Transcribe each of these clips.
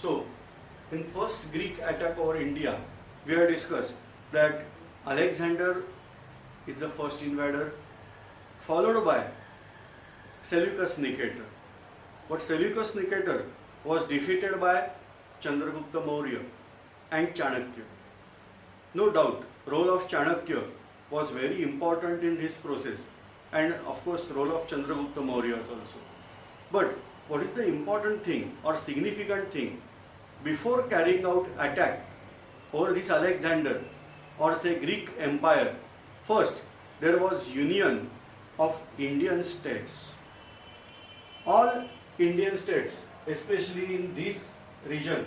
So, in first Greek attack over India, we have discussed that Alexander is the first invader, followed by Seleucus Nicator. But Seleucus Nicator was defeated by Chandragupta Maurya and Chanakya. No doubt, role of Chanakya was very important in this process, and of course role of Chandragupta Maurya also. But what is the important thing or significant thing? Before carrying out attack over this Alexander or say Greek Empire, first there was union of Indian states. All Indian states, especially in this region,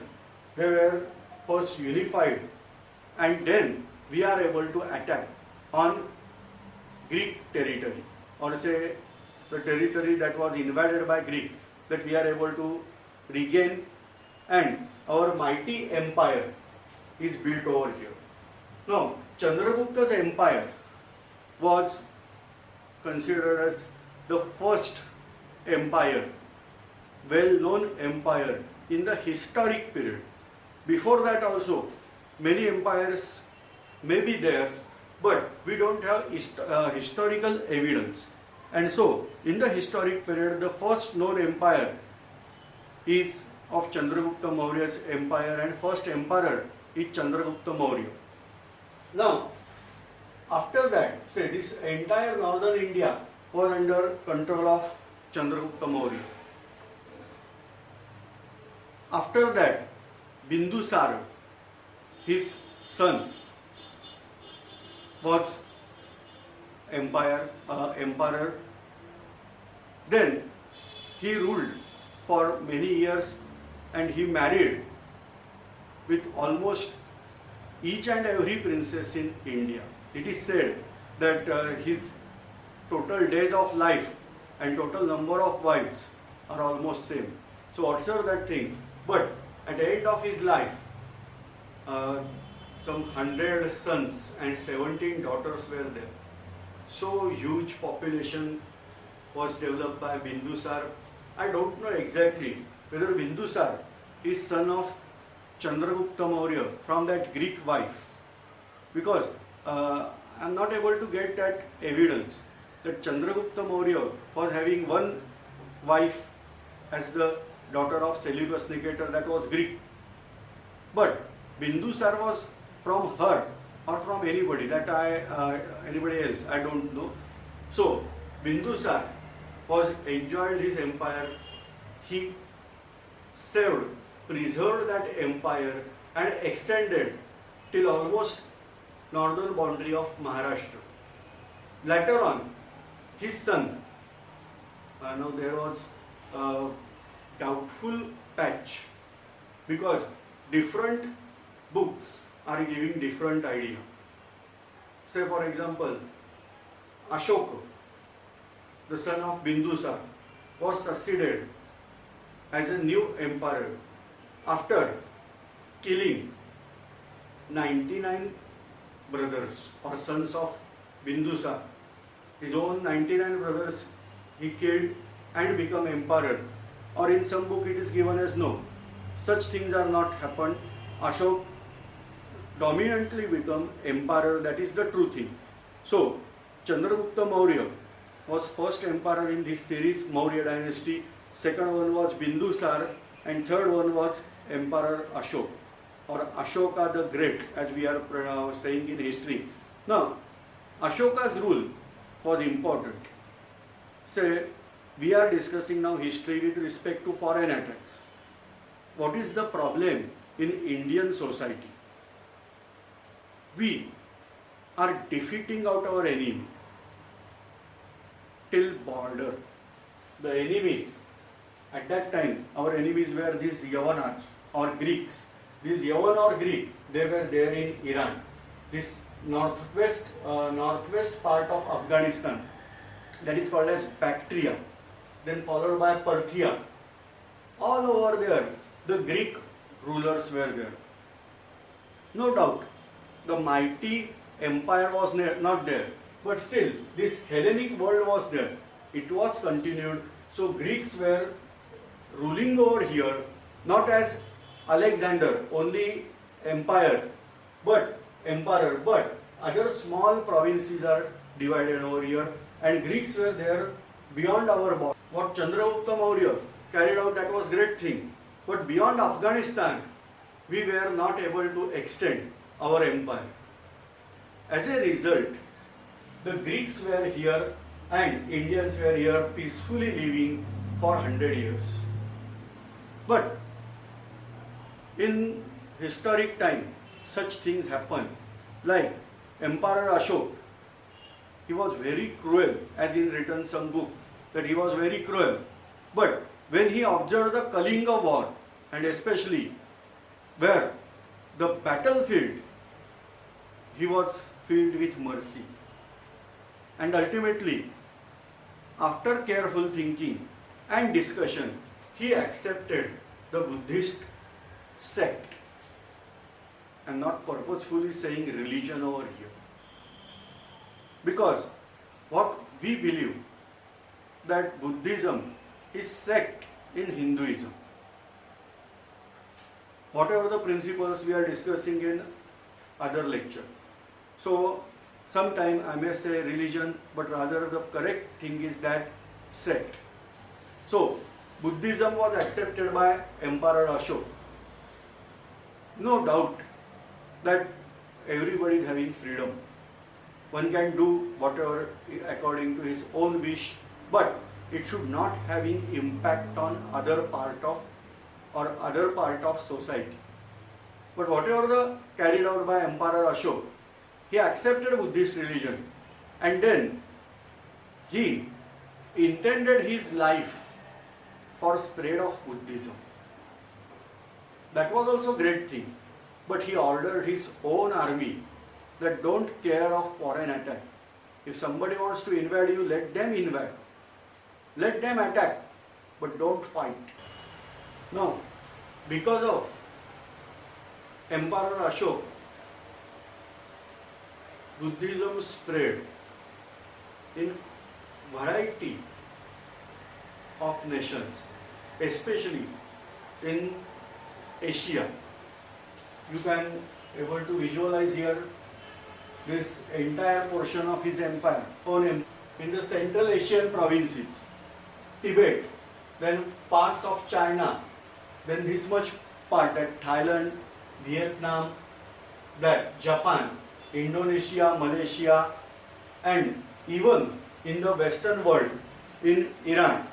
they were first unified, and then we are able to attack on Greek territory, or say the territory that was invaded by Greek, that we are able to regain, and our mighty empire is built over here. Now, Chandragupta's empire was considered as the first empire, well-known empire in the historic period. Before that also, many empires may be there, but we don't have historical evidence. And so, in the historic period, the first known empire is of Chandragupta Maurya's empire, and first emperor is Chandragupta Maurya. Now, after that, say this entire northern India was under control of Chandragupta Maurya. After that, Bindusara, his son, was emperor. Then he ruled for many years, and he married with almost each and every princess in India. It is said that his total days of life and total number of wives are almost same. So observe that thing. But at the end of his life, some 100 sons and 17 daughters were there. So huge population was developed by Bindusar. I don't know exactly whether Bindusar is son of Chandragupta Maurya from that Greek wife, because I am not able to get that evidence that Chandragupta Maurya was having one wife as the daughter of Seleucus Nicator, that was Greek. But Bindusar was from her or from anybody, anybody else, I don't know. So Bindusar was enjoyed his empire. He saved, preserved that empire and extended till almost northern boundary of Maharashtra. Later on, his son, now there was a doubtful patch, because different books are giving different idea. Say for example, Ashoka, the son of Bindusar, was succeeded as a new emperor after killing 99 brothers or sons of Bindusar. His own 99 brothers he killed and become emperor. Or in some book it is given as no, such things are not happened. Ashok dominantly become emperor, that is the true thing. So Chandragupta Maurya was first emperor in this series, Maurya dynasty. Second one was Bindusar, and third one was Emperor Ashok, or Ashoka the Great, as we are saying in history. Now, Ashoka's rule was important. Say, we are discussing now history with respect to foreign attacks. What is the problem in Indian society? We are defeating out our enemy till border. The enemies, at that time, our enemies were these Yavanas or Greeks. These Yavan or Greek, they were there in Iran. This northwest part of Afghanistan, that is called as Bactria, then followed by Parthia. All over there, the Greek rulers were there. No doubt, the mighty empire was not there, but still, this Hellenic world was there. It was continued. So Greeks were ruling over here, not as Alexander only empire, but emperor, but other small provinces are divided over here, and Greeks were there beyond our border. What Chandragupta Maurya carried out, that was great thing, but beyond Afghanistan, we were not able to extend our empire. As a result, the Greeks were here and Indians were here peacefully living for 100 years. But in historic time, such things happen. Like Emperor Ashok, he was very cruel, as in written some book, that he was very cruel. But when he observed the Kalinga war, and especially where the battlefield, he was filled with mercy. And ultimately, after careful thinking and discussion, he accepted the Buddhist sect. I am not purposefully saying religion over here. Because what we believe, that Buddhism is sect in Hinduism. Whatever the principles we are discussing in other lecture. So, sometime I may say religion, but rather the correct thing is that sect. So, Buddhism was accepted by Emperor Ashok. No doubt that everybody is having freedom. One can do whatever according to his own wish, but it should not having impact on other part of society. But whatever the carried out by Emperor Ashok, he accepted Buddhist religion, and then he intended his life for spread of Buddhism. That was also great thing. But he ordered his own army that don't care of foreign attack. If somebody wants to invade you, let them invade. Let them attack, but don't fight. Now, because of Emperor Ashok, Buddhism spread in variety of nations, especially in Asia. You can able to visualize here this entire portion of his empire in the Central Asian provinces, Tibet, then parts of China, then this much part, that Thailand, Vietnam, that Japan, Indonesia, Malaysia, and even in the Western world, in Iran.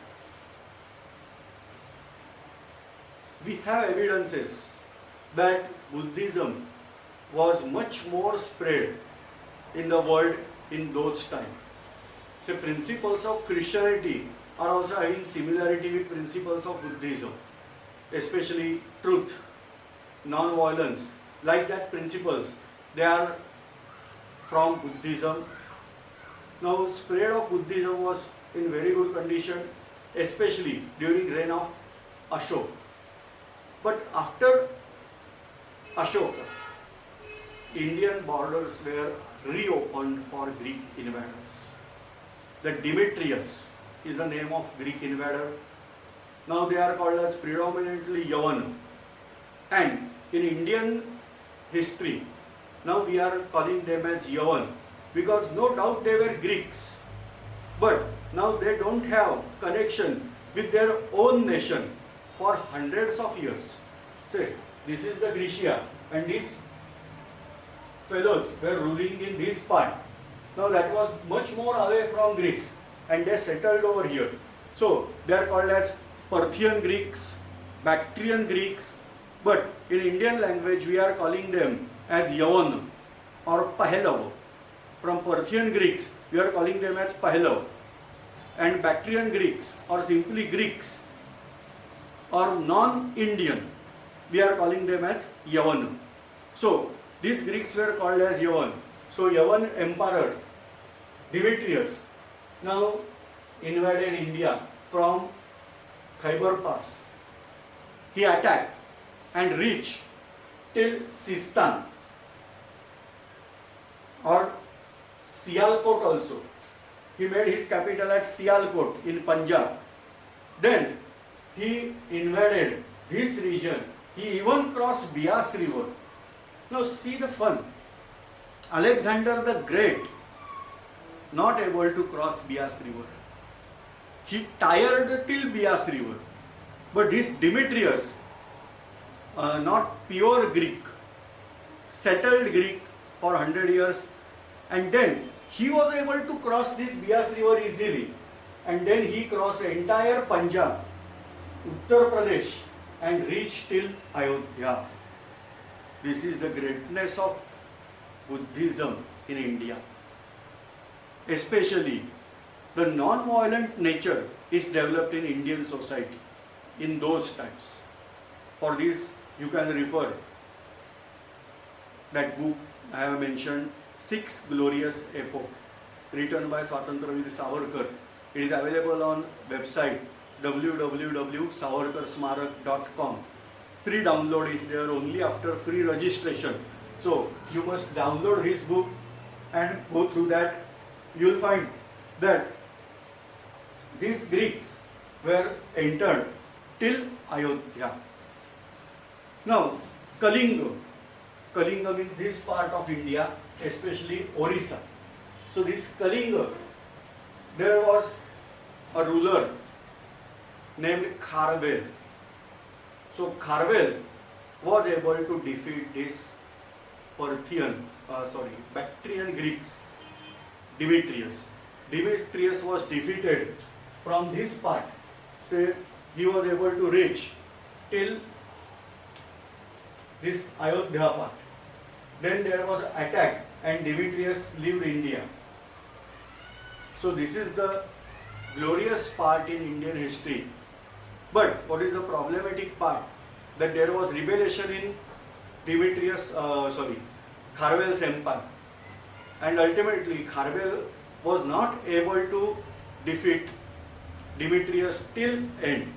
We have evidences that Buddhism was much more spread in the world in those times. So principles of Christianity are also having similarity with principles of Buddhism, especially truth, non-violence, like that principles, they are from Buddhism. Now spread of Buddhism was in very good condition, especially during reign of Ashoka. But after Ashoka, Indian borders were reopened for Greek invaders. The Demetrius is the name of Greek invader. Now they are called as predominantly Yavan. And in Indian history, now we are calling them as Yavan, because no doubt they were Greeks. But now they don't have connection with their own nation for hundreds of years. Say, this is the Graecia, and these fellows were ruling in this part. Now that was much more away from Greece, and they settled over here. So they are called as Parthian Greeks, Bactrian Greeks, but in Indian language we are calling them as Yavan or Pahlav. From Parthian Greeks we are calling them as Pahlav, and Bactrian Greeks or simply Greeks or non-Indian, we are calling them as Yavan. So these Greeks were called as Yavan. So Yavan Emperor Demetrius now invaded India from Khyber Pass. He attacked and reached till Sistan or Sialkot also. He made his capital at Sialkot in Punjab. Then he invaded this region He even crossed Bias River. Now see the fun. Alexander the Great not able to cross Bias River. He tired till Bias River. But this Demetrius, not pure Greek, settled Greek for 100 years, and then he was able to cross this Bias River easily, and then he crossed the entire Punjab, Uttar Pradesh, and reached till Ayodhya. This is the greatness of Buddhism in India. Especially the non-violent nature is developed in Indian society in those times. For this you can refer that book I have mentioned, Six Glorious Epoch, written by Swatantraveer Savarkar. It is available on website www.savarkarsmarak.com. Free download is there only after free registration. So you must download his book and go through that. You will find that these Greeks were entered till Ayodhya. Now Kalinga. Kalinga means this part of India, especially Orissa. So this Kalinga, there was a ruler named Kharvel. So Kharvel was able to defeat this Bactrian Greeks, Demetrius. Demetrius was defeated from this part. So he was able to reach till this Ayodhya part. Then there was attack and Demetrius left India. So this is the glorious part in Indian history. But what is the problematic part? That there was rebellion in Kharvel's empire. And ultimately Kharvel was not able to defeat Demetrius till end.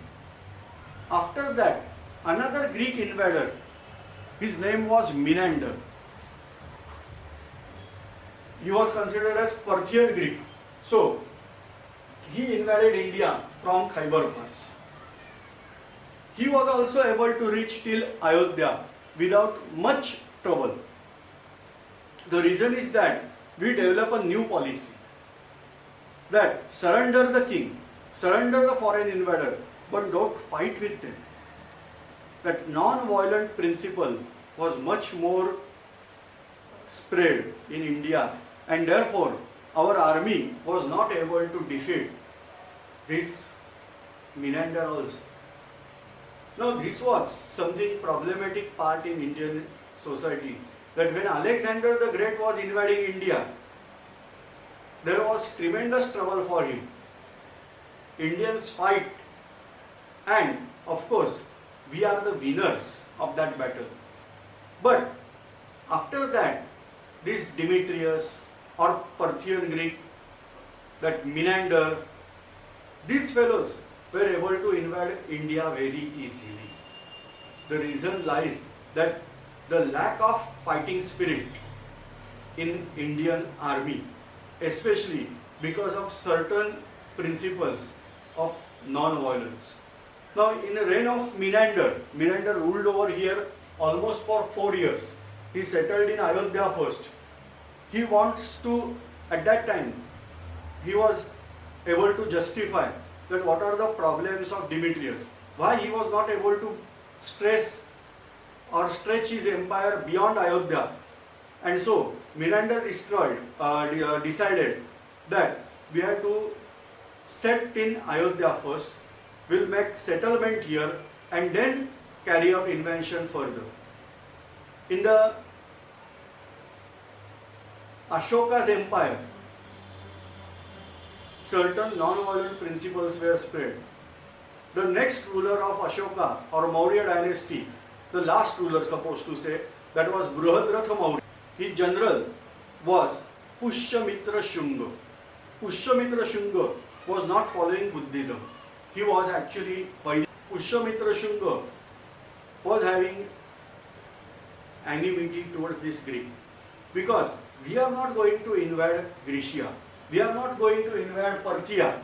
After that, another Greek invader, his name was Menander. He was considered as Parthian Greek. So he invaded India from Khyber Pass. He was also able to reach till Ayodhya without much trouble. The reason is that we develop a new policy that surrender the king, surrender the foreign invader, but don't fight with them. That non-violent principle was much more spread in India, and therefore our army was not able to defeat this Menander also. Now this was something problematic part in Indian society, that when Alexander the Great was invading India, there was tremendous trouble for him. Indians fight, and of course we are the winners of that battle. But after that, this Demetrius or Parthian Greek, that Menander, these fellows were able to invade India very easily. The reason lies that the lack of fighting spirit in Indian army, especially because of certain principles of non-violence. Now in the reign of Menander ruled over here almost for 4 years. He settled in Ayodhya first. He wants to, at that time, he was able to justify that what are the problems of Demetrius, why he was not able to stress or stretch his empire beyond Ayodhya. And so Menander decided that we have to set in Ayodhya first, we'll make settlement here and then carry out invasion further. In the Ashoka's empire, certain non-violent principles were spread. The next ruler of Ashoka or Maurya dynasty, the last ruler supposed to say, that was Brihadratha Maurya. His general was Pushyamitra Shunga. Pushyamitra Shunga was not following Buddhism. He was actually, Pushyamitra Shunga was having enmity towards this Greek, because we are not going to invade Graecia, we are not going to invade Parthia,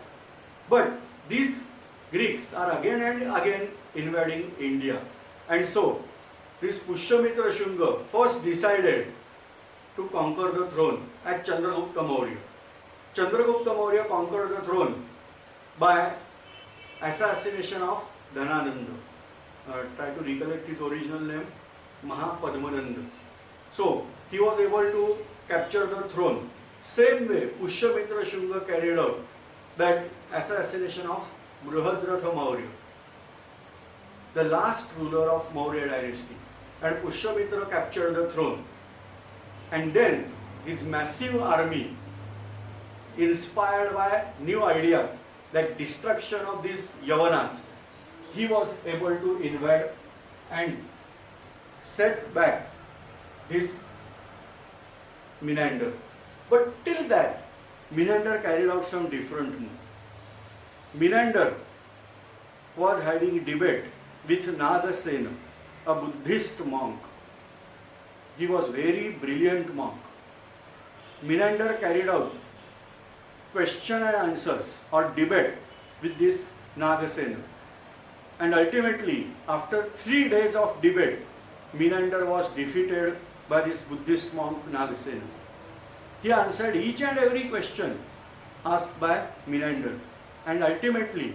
but these Greeks are again and again invading India, And so, this Pushyamitra Shunga first decided to conquer the throne at Chandragupta Maurya. Chandragupta Maurya conquered the throne by assassination of Dhanananda. Try to recollect his original name, Mahapadmananda. So, he was able to capture the throne. Same way, Pushyamitra Shunga carried out that assassination of Brihadratha Maurya, the last ruler of Maurya dynasty. And Pushyamitra captured the throne. And then his massive army, inspired by new ideas, that destruction of these Yavanas, he was able to invade and set back this Menander. But till that, Menander carried out some different move. Menander was having a debate with Nagasena, a Buddhist monk. He was very brilliant monk. Menander carried out question and answers or debate with this Nagasena. And ultimately, after 3 days of debate, Menander was defeated by this Buddhist monk Nagasena. He answered each and every question asked by Menander. And ultimately,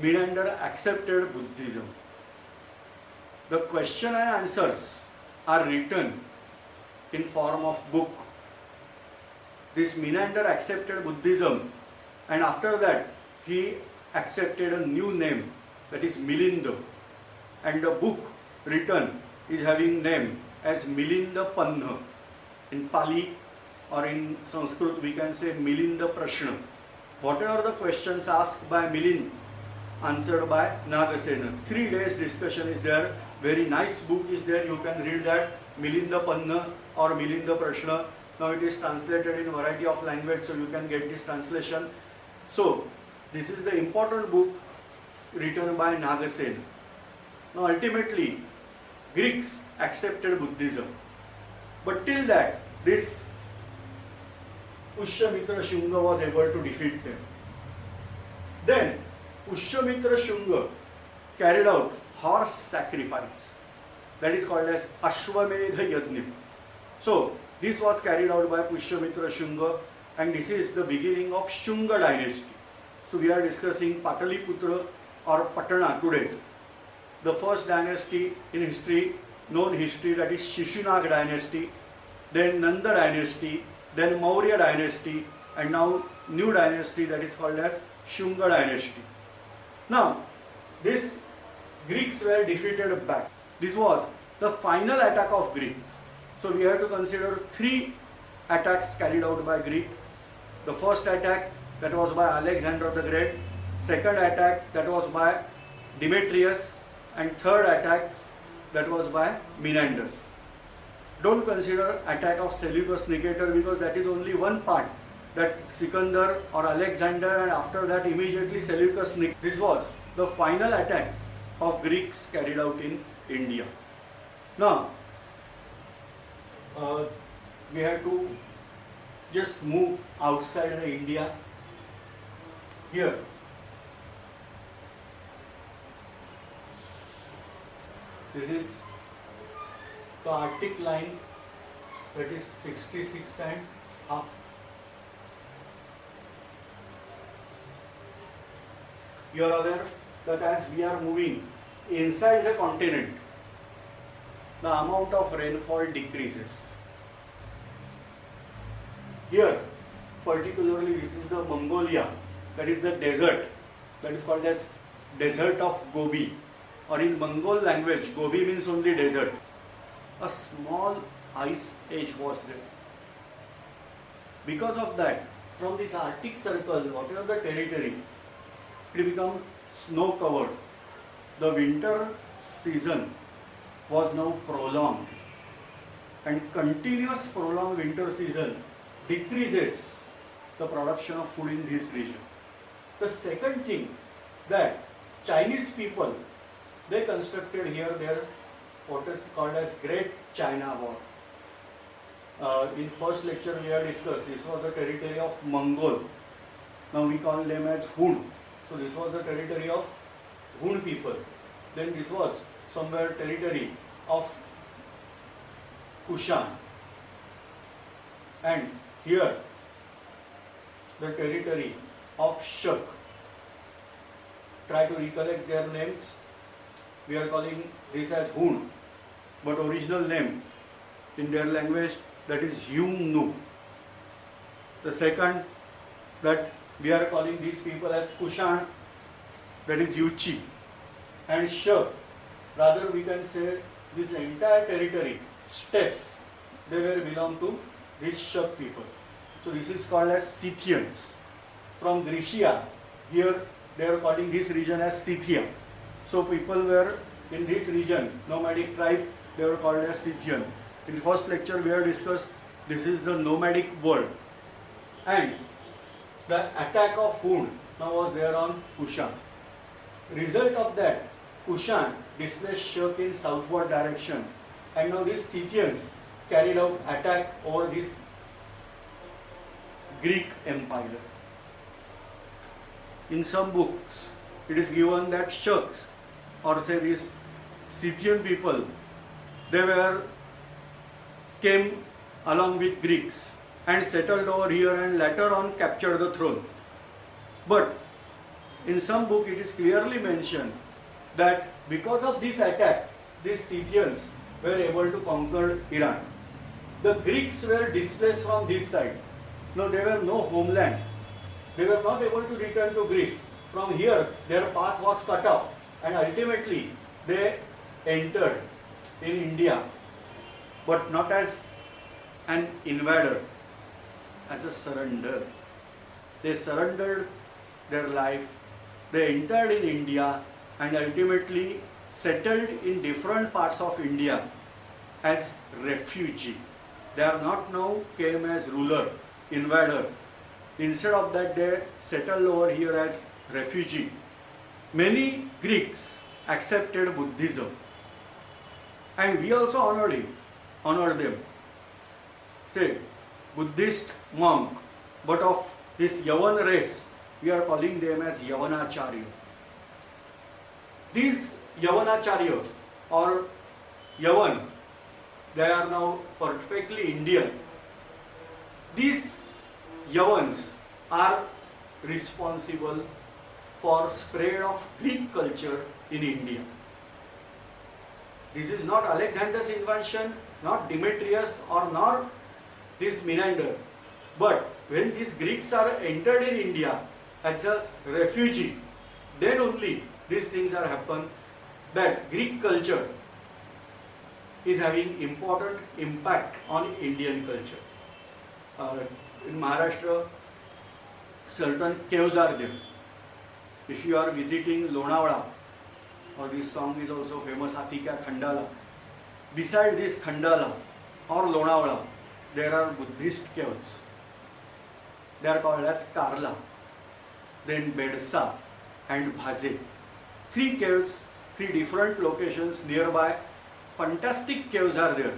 Menander accepted Buddhism. The question and answers are written in form of book. This Menander accepted Buddhism, and after that he accepted a new name, that is Milinda, and the book written is having name as Milinda Panna. In Pali or in Sanskrit we can say Milinda Prashna. Whatever the questions asked by Milind, answered by Nagasena. 3 days discussion is there. Very nice book is there. You can read that, Milinda Panna or Milinda Prashna. Now it is translated in variety of language, so you can get this translation. So this is the important book written by Nagasena. Now ultimately Greeks accepted Buddhism, but till that this Pushyamitra Shunga was able to defeat them. Then Pushyamitra Shunga carried out horse sacrifice, that is called as Ashwamedha Yajna. So this was carried out by Pushyamitra Shunga, and this is the beginning of Shunga dynasty. So we are discussing Pataliputra or Patana today. The first dynasty in history, known history, that is Shishunaga dynasty, then Nanda dynasty, then Maurya dynasty, and now new dynasty that is called as Shunga dynasty. Now these Greeks were defeated back. This was the final attack of Greeks. So we have to consider 3 attacks carried out by Greek. The first attack, that was by Alexander the Great. Second attack, that was by Demetrius. And third attack, that was by Menander. Don't consider attack of Seleucus Nicator, because that is only one part, that Sikandar or Alexander, and after that immediately Seleucus Nicator. This was the final attack of Greeks carried out in India. Now we have to just move outside the India. Here this is the Arctic line, that is 66.5. You are aware that as we are moving inside the continent, the amount of rainfall decreases. Here, particularly, this is the Mongolia, that is the desert, that is called as Desert of Gobi, or in Mongol language, Gobi means only desert. A small ice age was there. Because of that, from this Arctic circle, whatever the territory, it became snow covered. The winter season was now prolonged, and continuous prolonged winter season decreases the production of food in this region. The second thing, that Chinese people, they constructed here their what is called as Great China Wall. In first lecture we have discussed, this was the territory of Mongol. Now we call them as Hun. So this was the territory of Hun people. Then this was somewhere territory of Kushan, and here the territory of Shak. Try to recollect their names. We are calling this as Hun, but original name in their language that is Yumnu. The second that we are calling these people as Kushan, that is Yuchi, and Shak. Rather we can say this entire territory, steppes, they were belong to these Shak people. So this is called as Scythians. From Grycia, here they are calling this region as Scythia. So people were in this region, nomadic tribe, they were called as Scythian. In the first lecture we have discussed this is the nomadic world. And the attack of Hun now was there on Kushan. Result of that, Kushan displaced Shak in southward direction, and now these Scythians carried out attack over this Greek empire. In some books, it is given that Shaks, or say these Scythian people, they came along with Greeks and settled over here and later on captured the throne. But in some book it is clearly mentioned that because of this attack, these Scythians were able to conquer Iran. The Greeks were displaced from this side. No, there were no homeland. They were not able to return to Greece. From here, their path was cut off, and ultimately they entered in India, but not as an invader, as a surrender. They surrendered their life, they entered in India, and ultimately settled in different parts of India as refugee. They are not now came as ruler, invader. Instead of that, they settled over here as refugee. Many Greeks accepted Buddhism, and we also honored them. Say, Buddhist monk, but of this Yavan race, we are calling them as Yavanacharya. These Yavanacharya or Yavan, they are now perfectly Indian. These Yavans are responsible for spread of Greek culture in India. This is not Alexander's invention, not Demetrius or nor this Menander. But when these Greeks are entered in India as a refugee, then only these things are happen, that Greek culture is having important impact on Indian culture. In Maharashtra, certain caves are there. If you are visiting Lonavala, or this song is also famous, Hatika Khandala, beside this Khandala or Lonavala, there are Buddhist caves. They are called as Karla, then Bedsa and Bhaze. Three caves, three different locations nearby. Fantastic caves are there,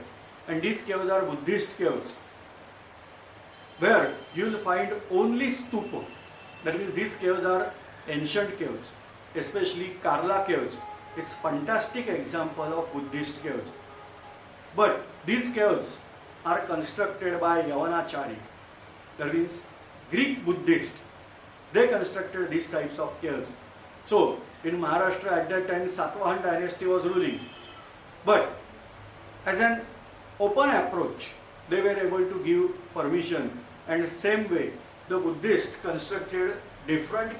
and these caves are Buddhist caves, where you will find only stupa. That means these caves are ancient caves, especially Karla caves. It's fantastic example of Buddhist caves. But these caves are constructed by Yavanacharya. That means Greek Buddhist. They constructed these types of caves. So in Maharashtra at that time Satavahan dynasty was ruling. But as an open approach, they were able to give permission, and same way the Buddhists constructed different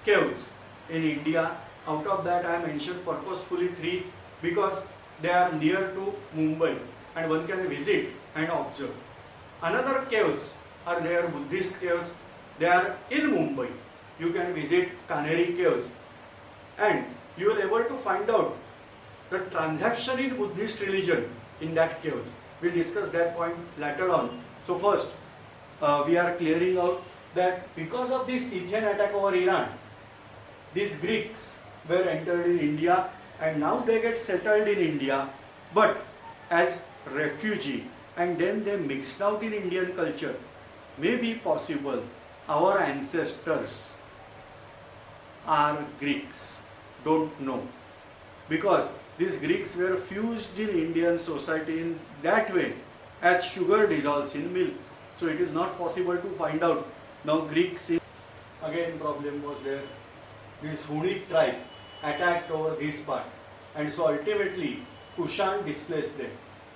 caves in India. Out of that I mentioned purposefully three because they are near to Mumbai and one can visit and observe. Another caves are there, Buddhist caves. They are in Mumbai. You can visit Kanheri caves and you will able to find out the transaction in Buddhist religion in that caves. We'll discuss that point later on. So first, we are clearing out that because of this Scythian attack over Iran, these Greeks were entered in India and now they get settled in India, but as refugee, and then they mixed out in Indian culture. May be possible our ancestors are Greeks, don't know, because these Greeks were fused in Indian society in that way as sugar dissolves in milk. So it is not possible to find out. Now Greeks, again problem was there. This Hunnic tribe attacked over this part, and so ultimately Kushan displaced them.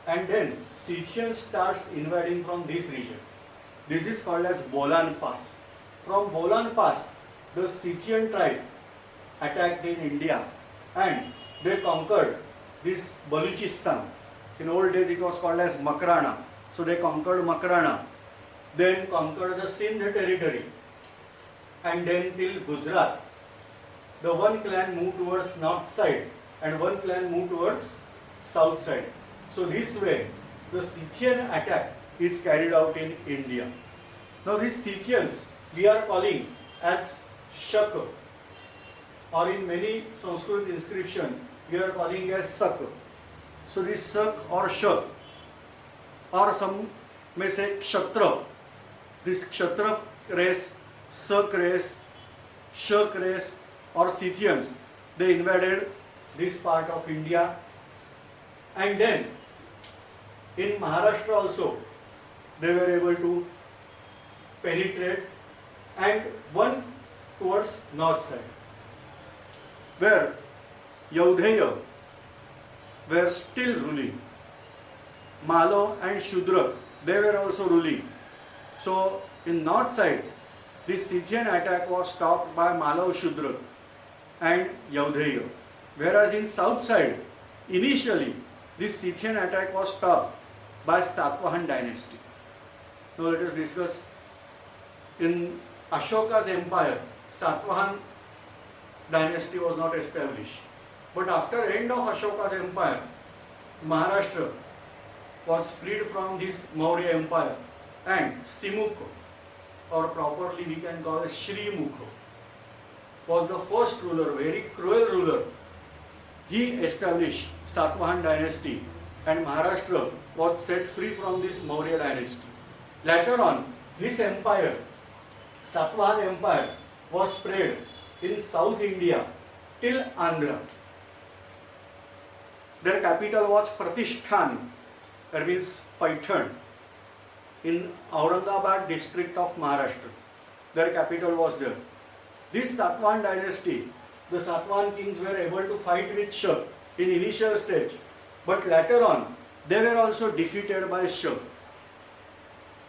And then Scythian starts invading from this region. This is called as Bolan Pass. From Bolan Pass, the Scythian tribe attacked in India and they conquered this Baluchistan. In old days it was called as Makrana. So they conquered Makrana, then conquered the Sindh territory, and then till Gujarat. The one clan moved towards north side and one clan moved towards south side. So this way the Scythian attack is carried out in India. Now these Scythians we are calling as Shak, or in many Sanskrit inscription we are calling as Sak. So this Sak or Shak, or some may say Kshatra. This Kshatra race, Sak race, Shak race or Scythians, they invaded this part of India, and then in Maharashtra also they were able to penetrate and one towards north side, where Yaudheya were still ruling. Malo and Shudrak, they were also ruling. So in north side, this Scythian attack was stopped by Malo Shudrak and Yaudheya. Whereas in south side, initially this Scythian attack was stopped by Satavahan dynasty. Now let us discuss. In Ashoka's empire, Satavahan dynasty was not established. But after end of Ashoka's empire, Maharashtra was freed from this Maurya empire, and Simukh, or properly we can call it Shri Mukh, was the first ruler, very cruel ruler. He established Satavahan dynasty and Maharashtra was set free from this Maurya dynasty. Later on, this empire, Satavahan empire, was spread in South India till Andhra. Their capital was Pratishthan, that means Paithan, in Aurangabad district of Maharashtra. Their capital was there. This Satavahan dynasty, the Satavahan kings were able to fight with Shak in initial stage, but later on they were also defeated by Shak.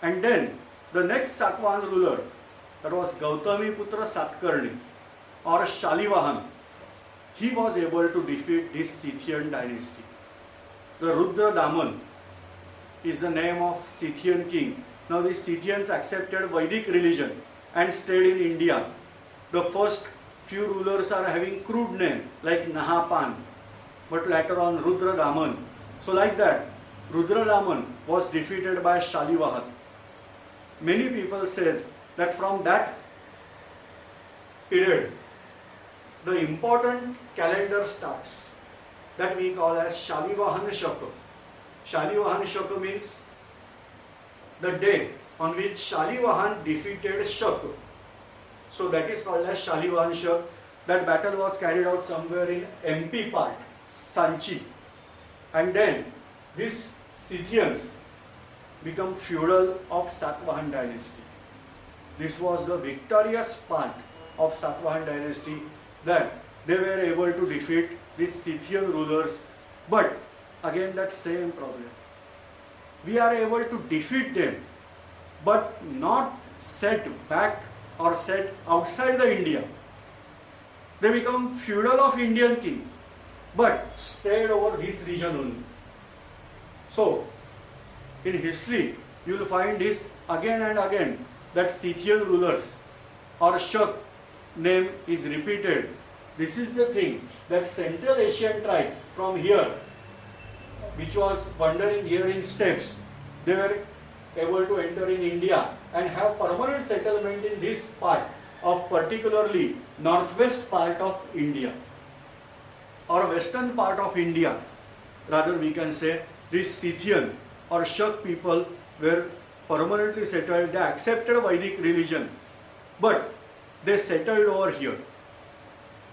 And then the next Satavahan ruler, that was Gautami Putra Satkarni or Shalivahan, he was able to defeat this Scythian dynasty. The Rudra Daman is the name of Scythian king. Now the Scythians accepted Vedic religion and stayed in India. The first few rulers are having crude name like Nahapan, but later on Rudra Daman. So like that, Rudra Daman was defeated by Shalivahan. Many people says that from that period, the important calendar starts, that we call as Shalivahan Shaka. Shalivahan Shaka means the day on which Shalivahan defeated Shaka. So that is called as Shalivahan Shaka. That battle was carried out somewhere in MP part, Sanchi. And then these Scythians become feudal of Satavahan dynasty. This was the victorious part of Satavahan dynasty, that they were able to defeat these Scythian rulers. But again that same problem. We are able to defeat them, but not set back or set outside the India. They become feudal of Indian king, but stayed over this region only. So in history you will find this again and again, that Scythian rulers or Shak name is repeated. This is the thing, that Central Asian tribe from here, which was wandering here in steppes, they were able to enter in India and have permanent settlement in this part of particularly northwest part of India or western part of India. Rather we can say this Scythian or Shak people were permanently settled. They accepted Vedic religion, but they settled over here.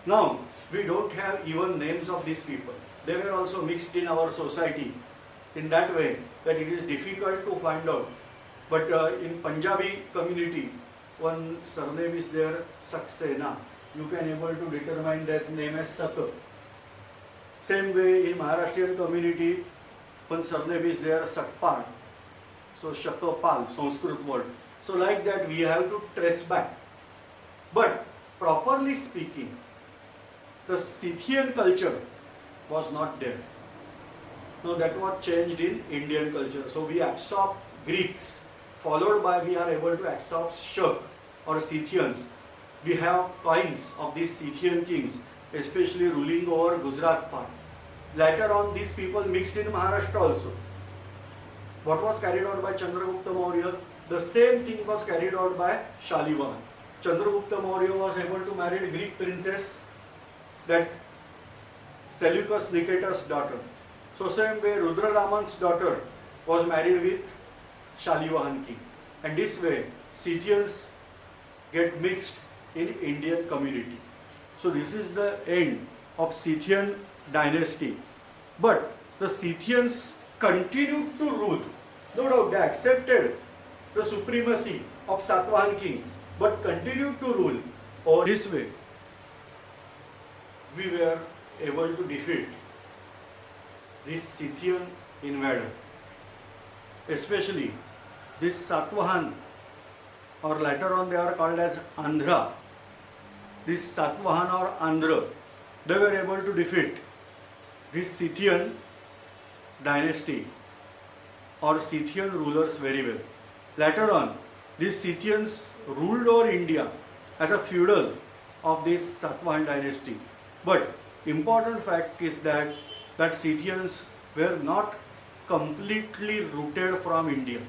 Now we don't have even names of these people. they were also mixed in our society in that way that it is difficult to find out. But in Punjabi community, one surname is there, Saxena. You can able to determine that name as Sak. Same way in Maharashtrian community, one surname is there, Sakpal. So Shakapal, Sanskrit word. So like that we have to trace back. But properly speaking, the Scythian culture was not there. No, that was changed in Indian culture. So we absorb Greeks, followed by we are able to absorb Shak or Scythians. We have coins of these Scythian kings, especially ruling over Gujarat part. Later on, these people mixed in Maharashtra also. What was carried out by Chandragupta Maurya? The same thing was carried out by Shalivan. Chandragupta Maurya was able to marry a Greek princess, that Seleucus Nicetas' daughter. So same way Rudraraman's daughter was married with Shalivan king. And this way Scythians get mixed in Indian community. So this is the end of Scythian dynasty. But the Scythians continued to rule. No doubt they accepted the supremacy of Satavahan king, but continued to rule. Or this way we were able to defeat this Scythian invader. Especially this Satavahan, or later on they are called as Andhra. This Satavahan or Andhra, they were able to defeat this Scythian dynasty or Scythian rulers very well. Later on, these Scythians ruled over India as a feudal of this Satavahan dynasty. But important fact is that Scythians were not completely rooted from India.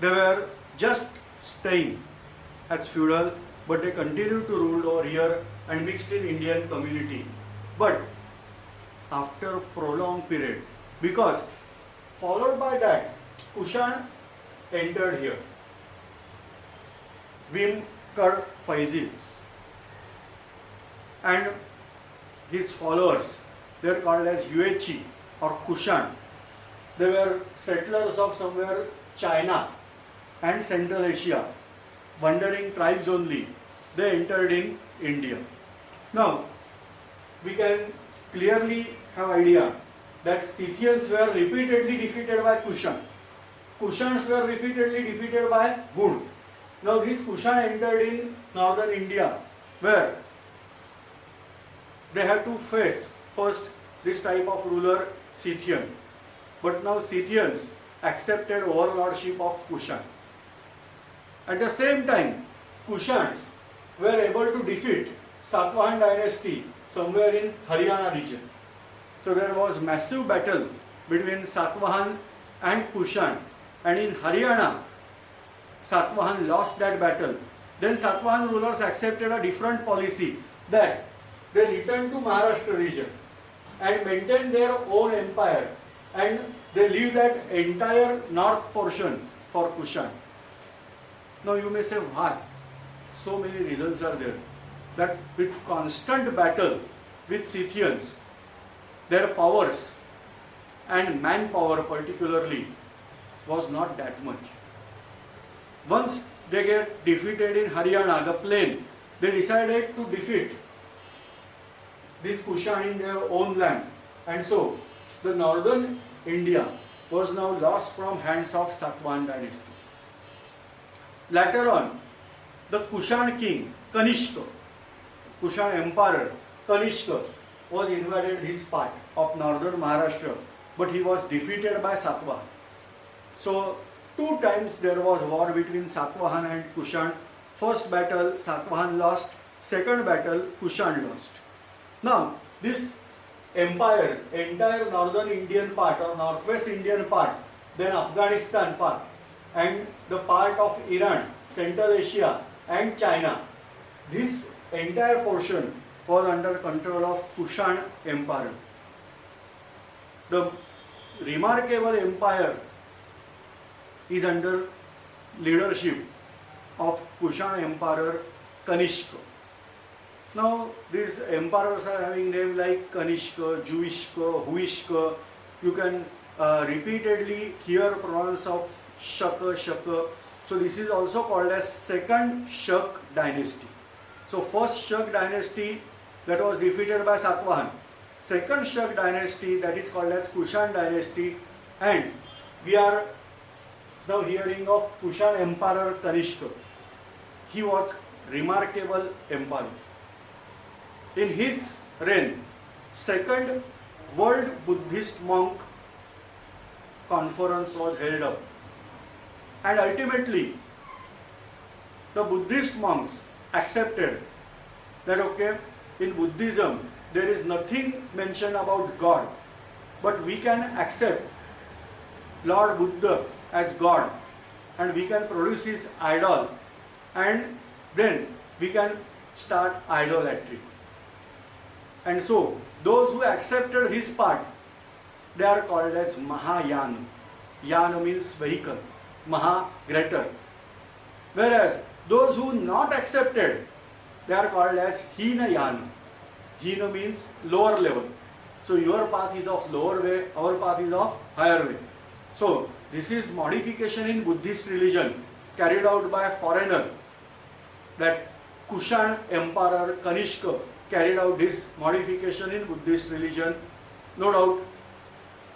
They were just staying as feudal, but they continued to rule over here and mixed in Indian community. But after prolonged period, because followed by that, Kushan entered here. Vimkar Faiziz and his followers, they are called as Yuechi or Kushan. They were settlers of somewhere China and Central Asia, wandering tribes only. They entered in India. Now, we can clearly have idea that Scythians were repeatedly defeated by Kushan. Kushans were repeatedly defeated by Gun. Now this Kushan entered in northern India, where they had to face first this type of ruler, Scythian. But now Scythians accepted overlordship of Kushan. At the same time, Kushans were able to defeat Satavahan dynasty somewhere in Haryana region. So there was massive battle between Satavahan and Kushan, and in Haryana, Satavahan lost that battle. Then Satavahan rulers accepted a different policy, that they returned to Maharashtra region and maintained their own empire, and they leave that entire north portion for Kushan. Now you may say, why? So many reasons are there. That with constant battle with Scythians, their powers and manpower particularly was not that much. Once they get defeated in Haryana, the plain, they decided to defeat this Kushan in their own land. And so the northern India was now lost from hands of Satavahan dynasty. Later on, the Kushan king, Kanishka, Kushan emperor, Kanishka, was invaded this part of northern Maharashtra, but he was defeated by Satavahan. So, 2 times there was war between Satavahan and Kushan. First battle, Satavahan lost. Second battle, Kushan lost. Now, this empire, entire northern Indian part or northwest Indian part, then Afghanistan part, and the part of Iran, Central Asia and China, this entire portion was under control of Kushan Empire. The remarkable empire is under leadership of Kushan Emperor Kanishka. Now these emperors are having names like Kanishka, Juvishka, Huishka. You can repeatedly hear pronouns of Shaka, Shaka. So this is also called as second Shak dynasty. So first Shak dynasty, that was defeated by Satvahan. Second Shak dynasty, that is called as Kushan dynasty, and we are now hearing of Kushan emperor Kanishka. He was remarkable emperor. In his reign, second World Buddhist Monk Conference was held up, and ultimately the Buddhist monks accepted that okay, in Buddhism there is nothing mentioned about God, but we can accept Lord Buddha as God, and we can produce his idol, and then we can start idolatry. And so those who accepted this part, they are called as Mahayana. Yana means vehicle, Maha greater. Whereas those who not accepted, they are called as Hinayana. Hina means lower level. So your path is of lower way, our path is of higher way. So this is modification in Buddhist religion carried out by a foreigner, that Kushan emperor Kanishka carried out this modification in Buddhist religion. No doubt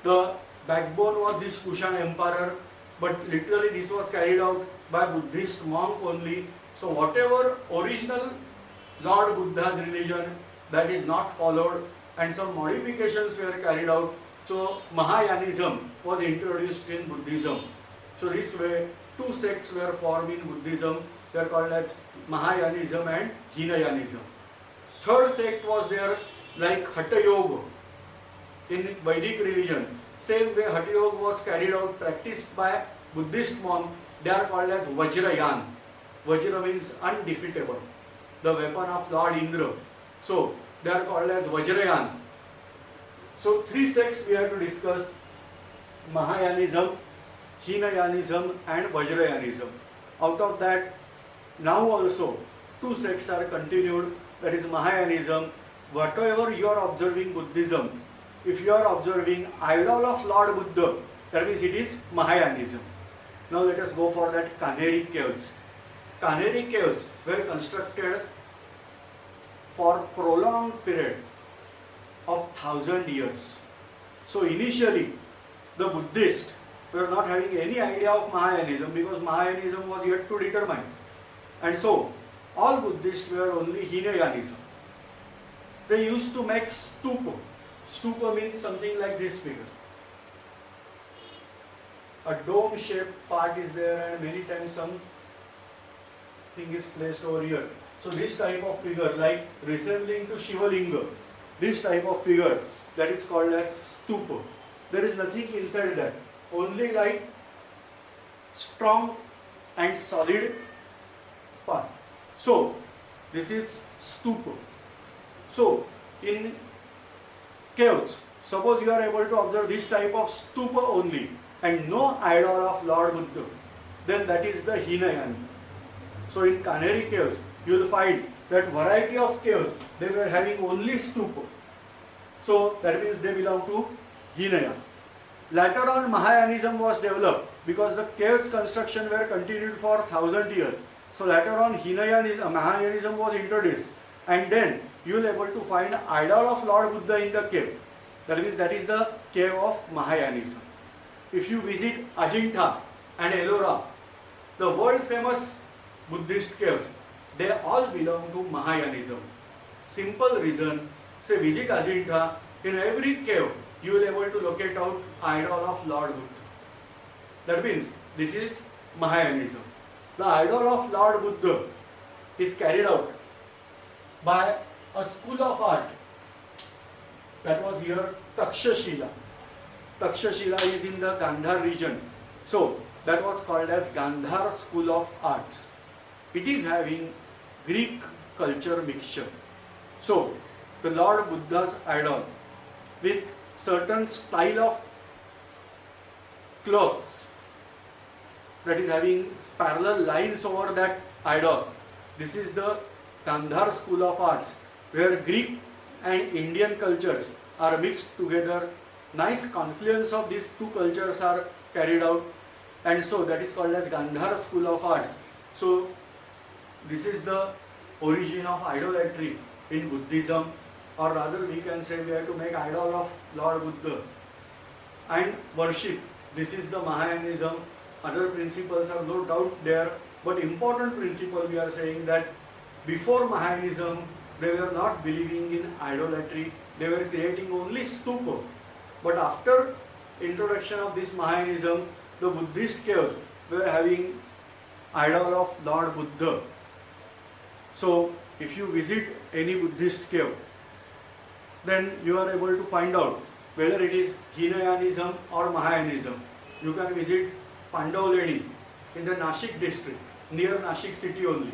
the backbone was this Kushan emperor, but literally this was carried out by Buddhist monk only. So whatever original Lord Buddha's religion, that is not followed, and some modifications were carried out. So Mahayanism was introduced in Buddhism. So this way two sects were formed in Buddhism. They are called as Mahayanism and Hinayanism. Third sect was there like Hatha Yoga in Vedic religion. Same way Hatha Yoga was carried out, practiced by Buddhist monk. They are called as Vajrayan. Vajra means undefeatable, the weapon of Lord Indra. So they are called as Vajrayan. So three sects we have to discuss: Mahayanism, Hinayanism and Vajrayanism. Out of that, now also two sects are continued, that is Mahayanism. Whatever you are observing Buddhism, if you are observing idol of Lord Buddha, that means it is Mahayanism. Now let us go for that Kanheri caves. Kanheri caves were constructed for prolonged period of 1,000 years. So initially the Buddhists were not having any idea of Mahayanism, because Mahayanism was yet to determine. And so all Buddhists were only Hinayanism. They used to make stupa. Stupa means something like this figure. A dome shaped part is there, and many times some thing is placed over here. So this type of figure, like resembling to Shiva Linga, this type of figure, that is called as stupa. There is nothing inside that, only like strong and solid part. So this is stupa. So in caves, suppose you are able to observe this type of stupa only and no idol of Lord Buddha, then that is the Hinayana. So in Kanheri caves, you will find that variety of caves, they were having only stupa. So that means they belong to Hinayana. Later on Mahayanism was developed because the caves construction were continued for 1,000 years. So later on Mahayanism was introduced, and then you will able to find idol of Lord Buddha in the cave. That means that is the cave of Mahayanism. If you visit Ajinta and Ellora, the world famous Buddhist caves, they all belong to Mahayanism. Simple reason, say visit Ajinta, in every cave you will able to locate out idol of Lord Buddha. That means this is Mahayanism. The idol of Lord Buddha is carried out by a school of art that was here, Takshashila. Takshashila is in the Gandhar region. So that was called as Gandhar School of Arts. It is having Greek culture mixture. So the Lord Buddha's idol with certain style of clothes, that is having parallel lines over that idol. This is the Gandhar School of Arts. where Greek and Indian cultures are mixed together. Nice confluence of these two cultures are carried out, and so that is called as Gandhara School of Arts. So this is the origin of idolatry in Buddhism, or rather we can say we have to make idol of Lord Buddha and worship. This is the Mahayanism. Other principles are no doubt there, but important principle we are saying that before Mahayanism they were not believing in idolatry, they were creating only stupa. But after introduction of this Mahayanism, the Buddhist caves were having idol of Lord Buddha. So if you visit any Buddhist cave, then you are able to find out whether it is Hinayanism or Mahayanism. You can visit Pandavleni in the Nashik district, near Nashik city only.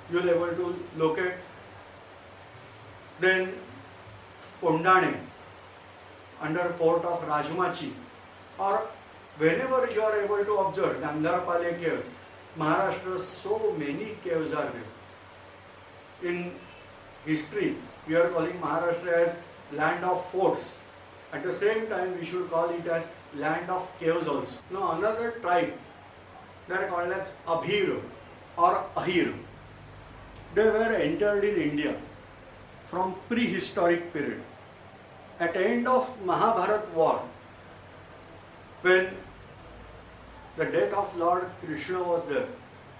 You will be able to locate. Then Kondane, under fort of Rajmachi, or whenever you are able to observe Gandharpale caves, Maharashtra, so many caves are there. In history, we are calling Maharashtra as land of forts. At the same time, we should call it as land of caves also. Now another tribe, they are called as Abhir or Ahir. They were entered in India from prehistoric period. At the end of Mahabharat war, when the death of Lord Krishna was there,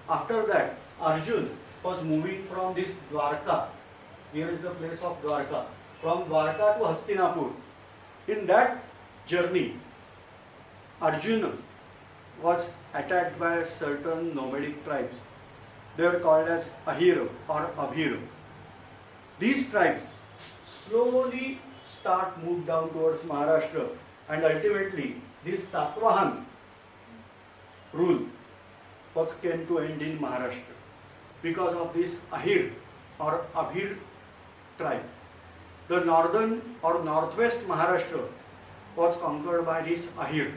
after that Arjun was moving from this Dwarka. Here is the place of Dwarka. From Dwarka to Hastinapur. In that journey, Arjuna was attacked by certain nomadic tribes. They were called as Ahir or Abhir. These tribes slowly moved down towards Maharashtra, and ultimately this Satvahan rule came to end in Maharashtra because of this Ahir or Abhir tribe. The northern or northwest Maharashtra was conquered by this Ahir.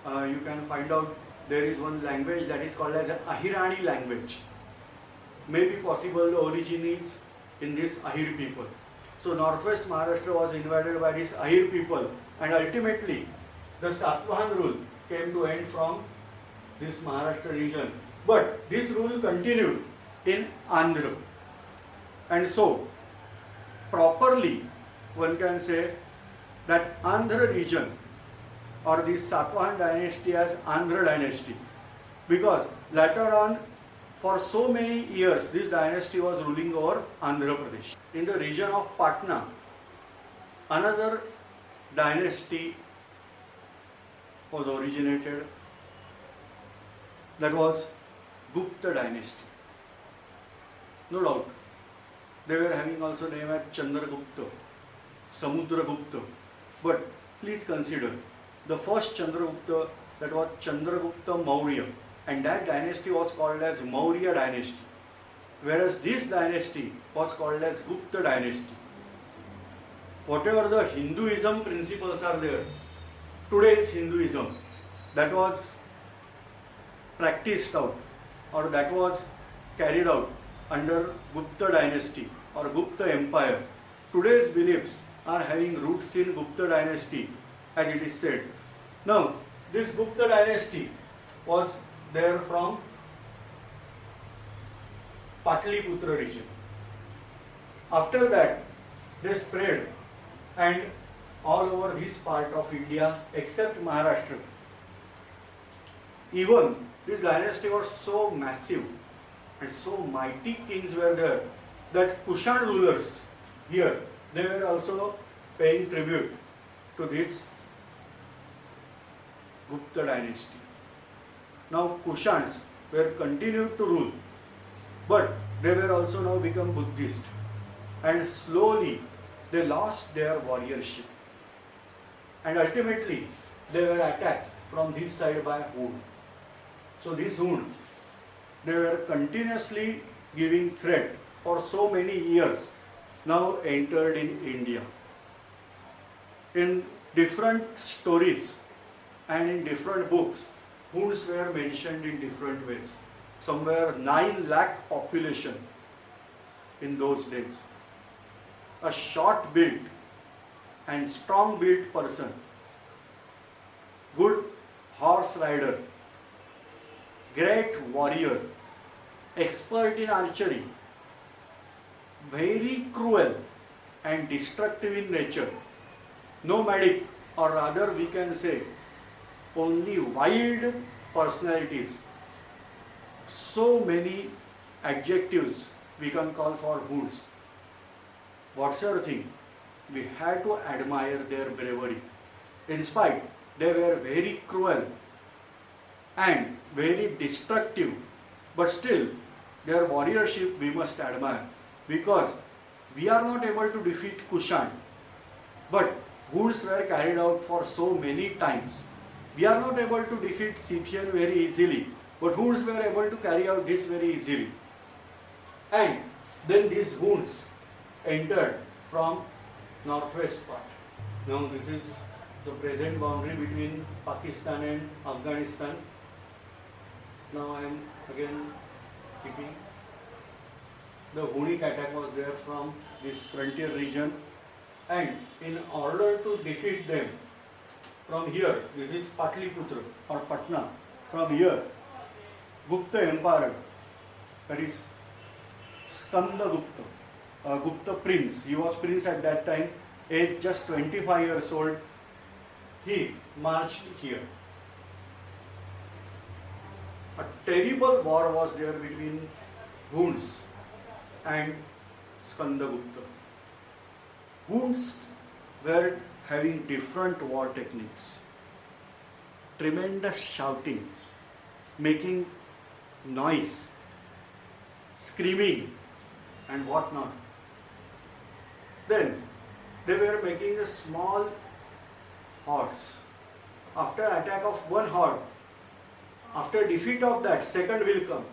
You can find out there is one language that is called as Ahirani language. Maybe possible the origin is in this Ahir people. So northwest Maharashtra was invaded by this Ahir people, and ultimately the Satvahan rule came to end from this Maharashtra region. But this rule continued in Andhra. And so properly one can say that Andhra region or this Satvahan dynasty as Andhra dynasty, because later on for so many years this dynasty was ruling over Andhra Pradesh. In the region of Patna, another dynasty was originated, that was Gupta dynasty. No doubt they were having also name as Chandragupta, Samudragupta. But please consider the first Chandragupta, that was Chandragupta Maurya, and that dynasty was called as Maurya dynasty, whereas this dynasty was called as Gupta dynasty. Whatever the Hinduism principles are there, today's Hinduism that was practiced out or that was carried out under Gupta dynasty or Gupta empire, today's beliefs are having roots in Gupta dynasty, as it is said. Now this Gupta dynasty was there from Patliputra region. After that they spread and all over this part of India except Maharashtra. Even this dynasty was so massive and so mighty kings were there that Kushan rulers here, they were also paying tribute to this Gupta dynasty. Now Kushans were continued to rule, but they were also now become Buddhist, and slowly they lost their warriorship, and ultimately they were attacked from this side by Hun. So this Hun, they were continuously giving threat for so many years, now entered in India. In different stories and in different books, Huns were mentioned in different ways. Somewhere 9 lakh population in those days. a short built and strong built person, good horse rider, great warrior, expert in archery, very cruel and destructive in nature, nomadic, or rather we can say only wild personalities. So many adjectives we can call for Hoods. What's your thing? We had to admire their bravery. In spite, they were very cruel and very destructive, but still their warriorship we must admire, because we are not able to defeat Kushan, but Hoods were carried out for so many times. We are not able to defeat Scythian very easily, but Hoods were able to carry out this very easily. And then these Hoods entered from northwest part. Now this is the present boundary between Pakistan and Afghanistan. Now I am again keeping. The Hunnic attack was there from this frontier region, and in order to defeat them from here, this is Patliputra or Patna, from here Gupta Empire, that is Skanda Gupta, Gupta prince, he was prince at that time, aged just 25 years old, he marched here. A terrible war was there between Huns and Skandagupta. Huns were having different war techniques, tremendous shouting, making noise, screaming and whatnot. Then they were making a small horse. After attack of one horde, after defeat of that, second will come,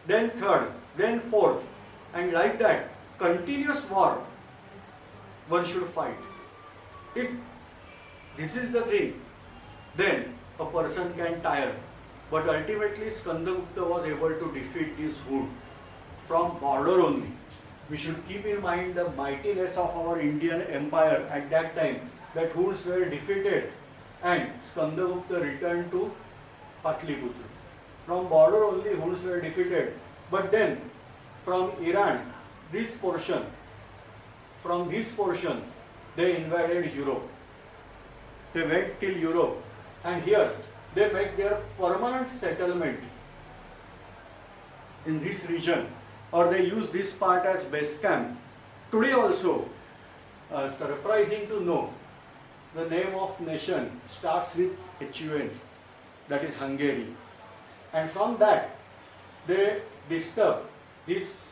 then third, then fourth, and like that, continuous war one should fight. If this is the thing, then a person can tire. But ultimately Skandagupta was able to defeat this Hun from border only. We should keep in mind the mightiness of our Indian empire at that time, that Huns were defeated and Skandagupta returned to Patliputra. From border only Huns were defeated, but then from Iran, this portion, from this portion, they invaded Europe. They went till Europe, and here they made their permanent settlement in this region, or they use this part as base camp. Today also, surprising to know, the name of nation starts with HUN, that is Hungary. And from that, they disturb this